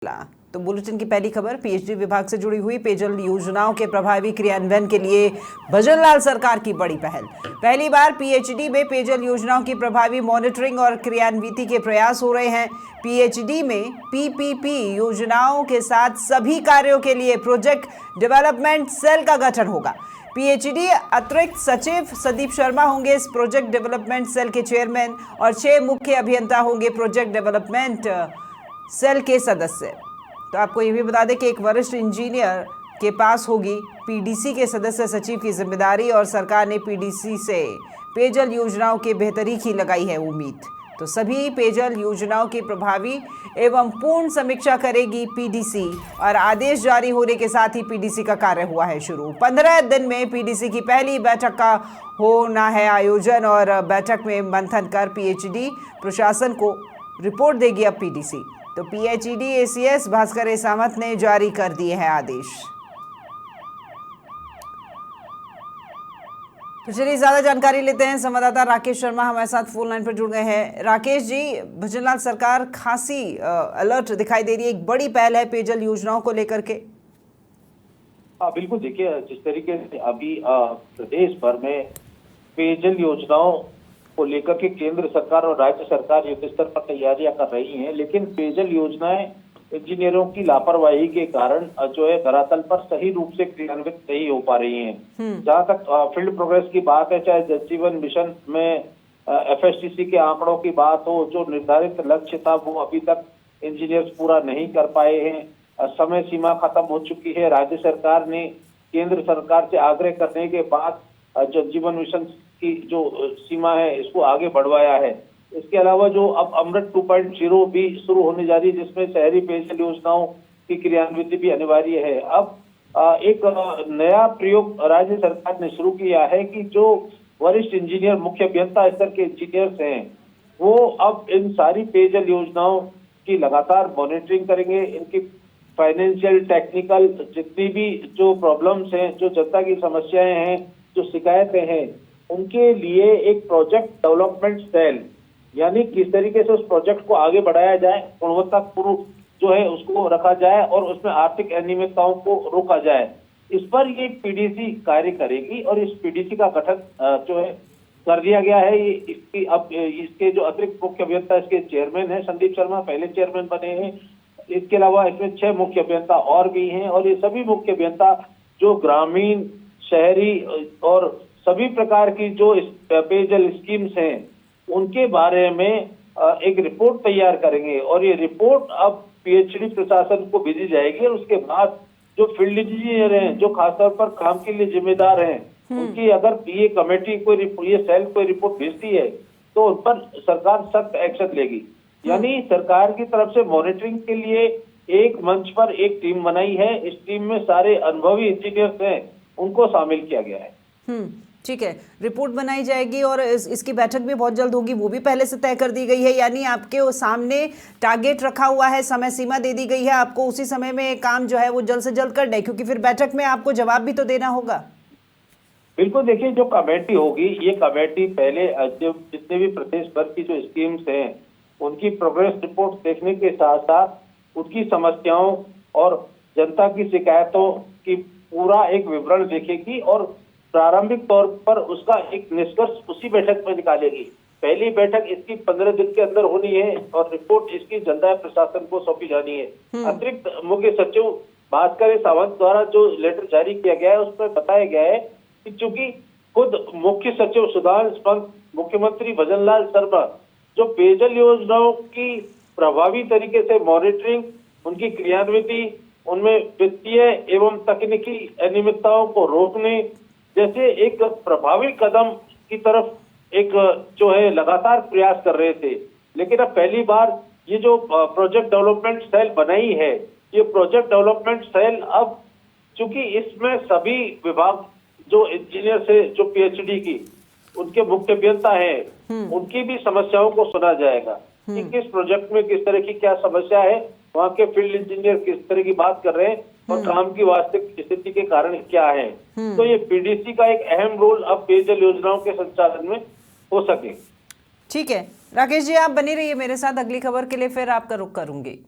तो बुलेटिन की पहली खबर पीएचडी विभाग से जुड़ी हुई पेयजल योजनाओं के प्रभावी क्रियान्वयन के लिए भजनलाल सरकार की बड़ी पहल। पहली बार पीएचडी में पेयजल योजनाओं की प्रभावी मॉनिटरिंग और क्रियान्विति के प्रयास हो रहे हैं। पीएचडी में पीपीपी योजनाओं के साथ सभी कार्यों के लिए प्रोजेक्ट डेवलपमेंट सेल का गठन होगा। पीएचडी अतिरिक्त सचिव संदीप शर्मा होंगे इस प्रोजेक्ट डेवलपमेंट सेल के चेयरमैन और 6 मुख्य अभियंता होंगे प्रोजेक्ट डेवलपमेंट सेल के सदस्य। तो आपको ये भी बता दें कि एक वरिष्ठ इंजीनियर के पास होगी पीडीसी के सदस्य सचिव की जिम्मेदारी और सरकार ने पीडीसी से पेयजल योजनाओं के बेहतरी की लगाई है उम्मीद। तो सभी पेयजल योजनाओं की प्रभावी एवं पूर्ण समीक्षा करेगी पीडीसी और आदेश जारी होने के साथ ही पीडीसी का कार्य हुआ है शुरू। 15 दिन में पीडीसी की पहली बैठक का होना है आयोजन और बैठक में मंथन कर पीएचडी प्रशासन को रिपोर्ट देगी अब पीडीसी। तो पीएचडी एसीएस भास्कर एसामत ने जारी कर दिए हैं आदेश। तो चलिए ज्यादा जानकारी लेते हैं, संवाददाता राकेश शर्मा हमारे साथ फोन लाइन पर जुड़ गए हैं। राकेश जी, भजनलाल सरकार खासी अलर्ट दिखाई दे रही है, एक बड़ी पहल है पेयजल योजनाओं को लेकर के। बिल्कुल, देखिए जिस तरीके से अभी प्रदेश भर में पेयजल योजनाओं को लेकर के केंद्र सरकार और राज्य सरकार युद्ध स्तर पर तैयारियां कर रही हैं, लेकिन पेयजल योजनाएं इंजीनियरों की लापरवाही के कारण जो है धरातल पर सही रूप से क्रियान्वित नहीं हो पा रही हैं। जहां तक फील्ड प्रोग्रेस की बात है, चाहे जल जीवन मिशन में एफएसटीसी के आंकड़ों की बात हो, जो निर्धारित लक्ष्य था वो अभी तक इंजीनियर्स पूरा नहीं कर पाए हैं। समय सीमा खत्म हो चुकी है। राज्य सरकार ने केंद्र सरकार से आग्रह करने के बाद जल जीवन मिशन की जो सीमा है इसको आगे बढ़वाया है। इसके अलावा जो अब अमृत 2.0 भी शुरू होने जा रही है, जिसमें शहरी पेयजल योजनाओं की क्रियान्विति भी अनिवार्य है। अब एक नया प्रयोग राज्य सरकार ने शुरू किया है कि जो वरिष्ठ इंजीनियर, मुख्य अभियंता स्तर के इंजीनियर्स हैं, वो अब इन सारी पेयजल योजनाओं की लगातार मॉनिटरिंग करेंगे। इनकी फाइनेंशियल, टेक्निकल जितनी भी जो प्रॉब्लम्स हैं, जो जनता की समस्याएं हैं, जो शिकायतें हैं, उनके लिए एक प्रोजेक्ट डेवलपमेंट सेल, यानी किस तरीके से उस प्रोजेक्ट को आगे बढ़ाया जाए, गुणवत्तापूर्ण जो है उसको रखा जाए और उसमें आर्थिक अनियमितताओं को रोका जाए, इस पर ये पीडीसी कार्य करेगी। और इस पीडीसी का गठन जो है कर दिया गया है। इसकी अब इसके जो अतिरिक्त मुख्य अभियंता इसके चेयरमैन है संदीप शर्मा, पहले चेयरमैन बने हैं। इसके अलावा इसमें 6 मुख्य अभियंता और भी हैं और ये सभी मुख्य अभियंता जो ग्रामीण, शहरी और सभी प्रकार की जो पेयजल स्कीम्स हैं उनके बारे में एक रिपोर्ट तैयार करेंगे और ये रिपोर्ट अब पीएचडी प्रशासन को भेजी जाएगी। और उसके बाद जो फील्ड इंजीनियर हैं, जो खासतौर पर काम के लिए जिम्मेदार हैं, उनकी अगर ये कमेटी ये सेल कोई रिपोर्ट भेजती है तो उन पर सरकार सख्त एक्शन लेगी। यानी सरकार की तरफ से मॉनिटरिंग के लिए एक मंच पर एक टीम बनाई है। इस टीम में सारे अनुभवी इंजीनियर्स हैं, उनको शामिल किया गया है। ठीक है, रिपोर्ट बनाई जाएगी और इसकी बैठक भी बहुत जल्द होगी, वो भी पहले से तय कर दी गई है। यानी आपके सामने टारगेट रखा हुआ है, समय सीमा दे दी गई है, आपको उसी समय में काम जो है वो जल्द से जल्द कर दे, क्योंकि फिर बैठक में आपको जवाब भी तो देना होगा। बिल्कुल, देखिए जो कमेटी होगी, ये कमेटी पहले जो जितने भी प्रदेश भर की जो स्कीम्स हैं उनकी प्रोग्रेस रिपोर्ट देखने के साथ साथ उनकी समस्याओं और जनता की शिकायतों की पूरा एक विवरण देखेगी और प्रारंभिक तौर पर उसका एक निष्कर्ष उसी बैठक में निकालेगी। पहली बैठक इसकी 15 दिन के अंदर होनी है और रिपोर्ट इसकी जनता प्रशासन को सौंपी जानी है। अतिरिक्त मुख्य सचिव भास्कर सावंत द्वारा जो लेटर जारी किया गया है उसमें बताया गया है कि चूंकि खुद मुख्य सचिव सुधांशु पंत, मुख्यमंत्री भजनलाल शर्मा जो पेयजल योजनाओं की प्रभावी तरीके से मॉनिटरिंग, उनकी क्रियान्विति, उनमें वित्तीय एवं तकनीकी अनियमितताओं को रोकने जैसे एक प्रभावी कदम की तरफ एक जो है लगातार प्रयास कर रहे थे। लेकिन अब पहली बार ये जो प्रोजेक्ट डेवलपमेंट सेल बनाई है, ये प्रोजेक्ट डेवलपमेंट सेल अब चूंकि इसमें सभी विभाग जो इंजीनियर से जो पीएचडी की उनके मुख्य अभियंता हैं, उनकी भी समस्याओं को सुना जाएगा कि किस प्रोजेक्ट में किस तरह की क्या समस्या है, वहाँ के फील्ड इंजीनियर किस तरह की बात कर रहे हैं और काम की वास्तविक स्थिति के कारण क्या है। तो ये पीडीसी का एक अहम रोल अब पेयजल योजनाओं के संचालन में हो सके। ठीक है राकेश जी, आप बने रहिए मेरे साथ, अगली खबर के लिए फिर आपका रुख करूंगी।